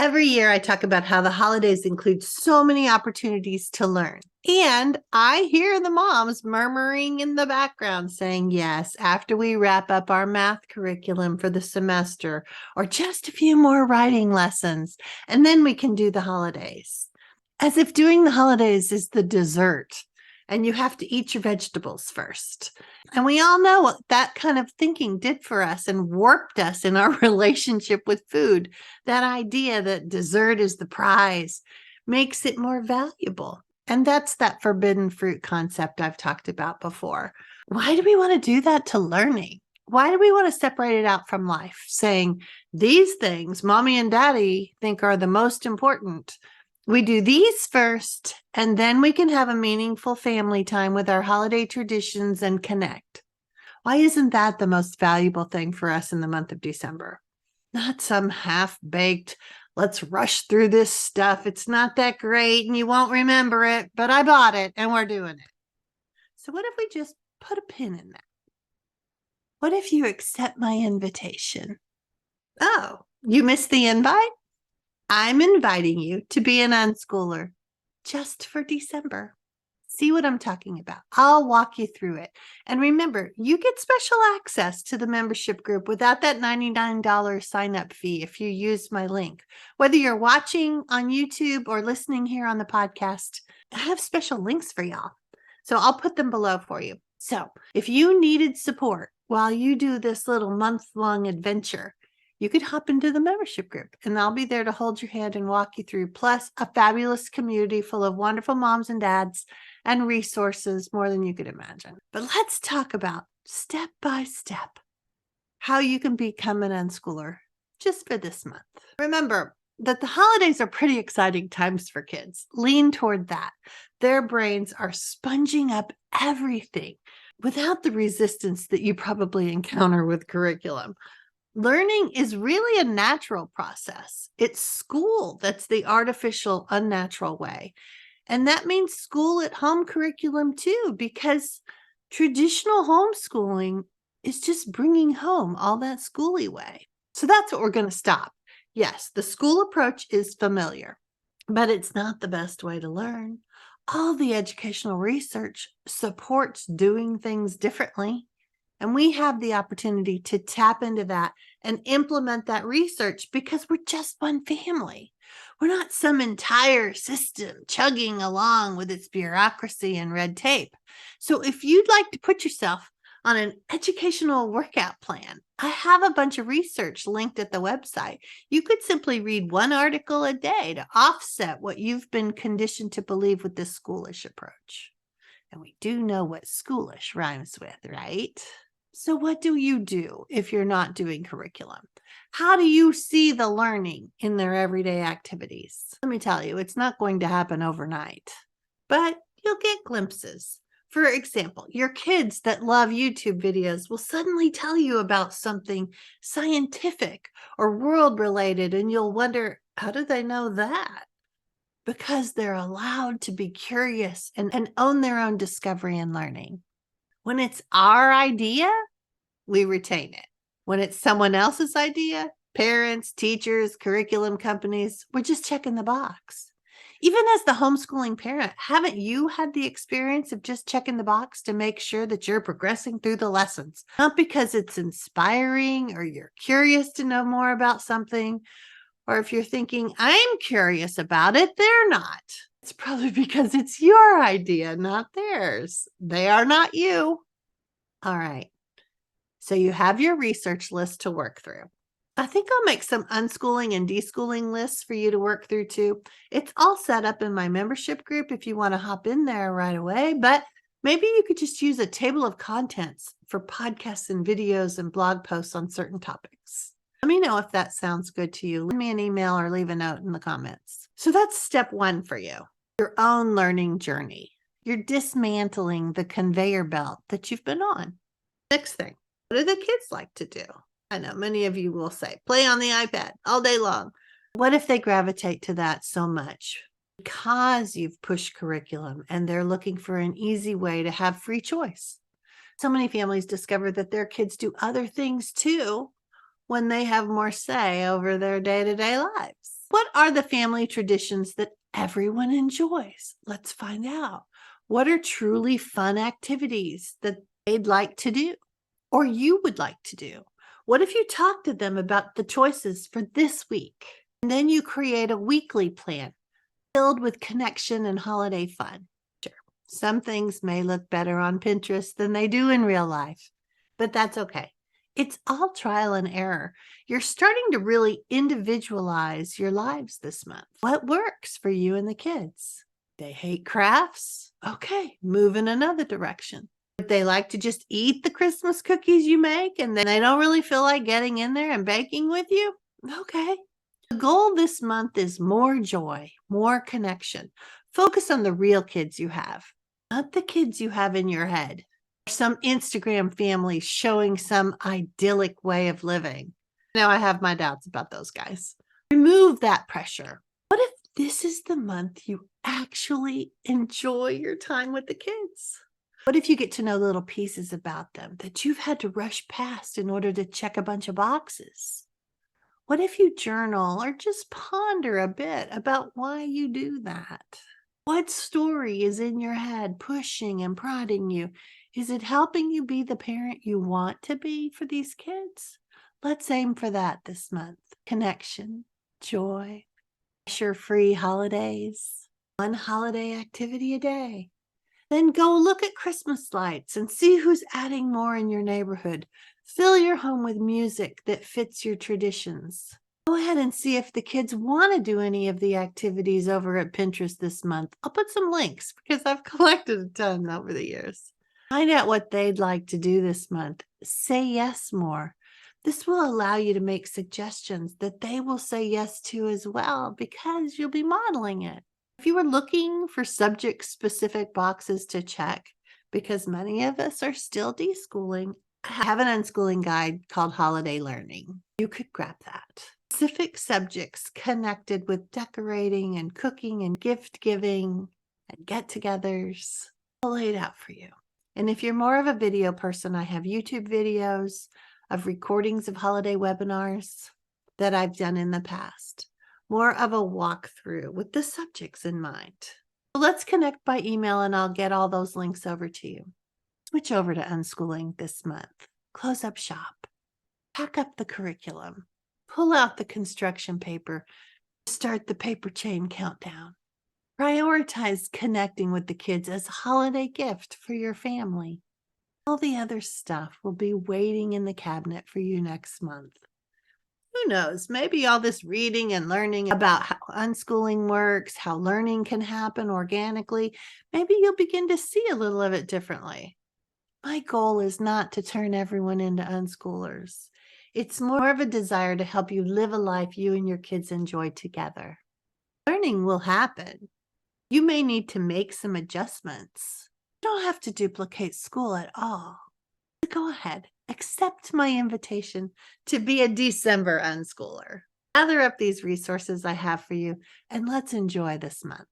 Every year I talk about how the holidays include so many opportunities to learn. And I hear the moms murmuring in the background saying, yes, after we wrap up our math curriculum for the semester, or just a few more writing lessons, and then we can do the holidays. As if doing the holidays is the dessert and you have to eat your vegetables first. And we all know what that kind of thinking did for us and warped us in our relationship with food. That idea that dessert is the prize makes it more valuable. And that's that forbidden fruit concept I've talked about before. Why do we want to do that to learning? Why do we want to separate it out from life, saying these things mommy and daddy think are the most important? We do these first, and then we can have a meaningful family time with our holiday traditions and connect. Why isn't that the most valuable thing for us in the month of December? Not some half-baked, let's rush through this stuff. It's not that great and you won't remember it, but I bought it and we're doing it. So what if we just put a pin in that? What if you accept my invitation? Oh, you missed the invite? I'm inviting you to be an unschooler just for December. See what I'm talking about? I'll walk you through it. And remember, you get special access to the membership group without that $99 sign-up fee if you use my link. Whether you're watching on YouTube or listening here on the podcast, I have special links for y'all. So I'll put them below for you. So if you needed support while you do this little month-long adventure, you could hop into the membership group and I'll be there to hold your hand and walk you through, plus a fabulous community full of wonderful moms and dads and resources more than you could imagine. But let's talk about step by step how you can become an unschooler just for this month. Remember that the holidays are pretty exciting times for kids. Lean toward that. Their brains are sponging up everything without the resistance that you probably encounter with curriculum. Learning is really a natural process. It's school that's the artificial, unnatural way. And that means school at home curriculum too, because traditional homeschooling is just bringing home all that schooly way. So that's what we're going to stop. Yes, the school approach is familiar, but it's not the best way to learn. All the educational research supports doing things differently. And we have the opportunity to tap into that and implement that research because we're just one family. We're not some entire system chugging along with its bureaucracy and red tape. So if you'd like to put yourself on an educational workout plan, I have a bunch of research linked at the website. You could simply read one article a day to offset what you've been conditioned to believe with this schoolish approach. And we do know what schoolish rhymes with, right? So what do you do if you're not doing curriculum? How do you see the learning in their everyday activities? Let me tell you, it's not going to happen overnight, but you'll get glimpses. For example, your kids that love YouTube videos will suddenly tell you about something scientific or world-related, and you'll wonder, how do they know that? Because they're allowed to be curious and own their own discovery and learning. When it's our idea, we retain it. When it's someone else's idea, parents, teachers, curriculum companies, we're just checking the box. Even as the homeschooling parent, haven't you had the experience of just checking the box to make sure that you're progressing through the lessons? Not because it's inspiring or you're curious to know more about something, or if you're thinking, I'm curious about it, they're not. It's probably because it's your idea, not theirs. They are not you. All right. So you have your research list to work through. I think I'll make some unschooling and deschooling lists for you to work through too. It's all set up in my membership group if you want to hop in there right away, but maybe you could just use a table of contents for podcasts and videos and blog posts on certain topics. Let me know if that sounds good to you. Send me an email or leave a note in the comments. So that's step one for you, your own learning journey. You're dismantling the conveyor belt that you've been on. Next thing, what do the kids like to do? I know many of you will say, play on the iPad all day long. What if they gravitate to that so much? Because you've pushed curriculum and they're looking for an easy way to have free choice. So many families discover that their kids do other things too when they have more say over their day-to-day lives. What are the family traditions that everyone enjoys? Let's find out. What are truly fun activities that they'd like to do or you would like to do? What if you talk to them about the choices for this week? And then you create a weekly plan filled with connection and holiday fun. Sure, some things may look better on Pinterest than they do in real life, but that's okay. It's all trial and error. You're starting to really individualize your lives this month. What works for you and the kids? They hate crafts? Okay, move in another direction. If they like to just eat the Christmas cookies you make and then they don't really feel like getting in there and baking with you, okay. The goal this month is more joy, more connection. Focus on the real kids you have, not the kids you have in your head. Some Instagram family showing some idyllic way of living. Now I have my doubts about those guys. Remove that pressure. What if this is the month you actually enjoy your time with the kids? What if you get to know little pieces about them that you've had to rush past in order to check a bunch of boxes? What if you journal or just ponder a bit about why you do that? What story is in your head pushing and prodding you? Is it helping you be the parent you want to be for these kids? Let's aim for that this month. Connection, joy, pressure-free holidays, one holiday activity a day. Then go look at Christmas lights and see who's adding more in your neighborhood. Fill your home with music that fits your traditions. Go ahead and see if the kids want to do any of the activities over at Pinterest this month. I'll put some links because I've collected a ton over the years. Find out what they'd like to do this month. Say yes more. This will allow you to make suggestions that they will say yes to as well because you'll be modeling it. If you were looking for subject-specific boxes to check, because many of us are still deschooling, I have an unschooling guide called Holiday Learning. You could grab that. Specific subjects connected with decorating and cooking and gift giving and get-togethers all laid out for you. And if you're more of a video person, I have YouTube videos of recordings of holiday webinars that I've done in the past. More of a walkthrough with the subjects in mind. So let's connect by email and I'll get all those links over to you. Switch over to Unschooling this month. Close up shop. Pack up the curriculum. Pull out the construction paper. Start the paper chain countdown. Prioritize connecting with the kids as a holiday gift for your family. All the other stuff will be waiting in the cabinet for you next month. Who knows? Maybe all this reading and learning about how unschooling works, how learning can happen organically, maybe you'll begin to see a little of it differently. My goal is not to turn everyone into unschoolers. It's more of a desire to help you live a life you and your kids enjoy together. Learning will happen. You may need to make some adjustments. You don't have to duplicate school at all. Go ahead, accept my invitation to be a December unschooler. Gather up these resources I have for you and let's enjoy this month.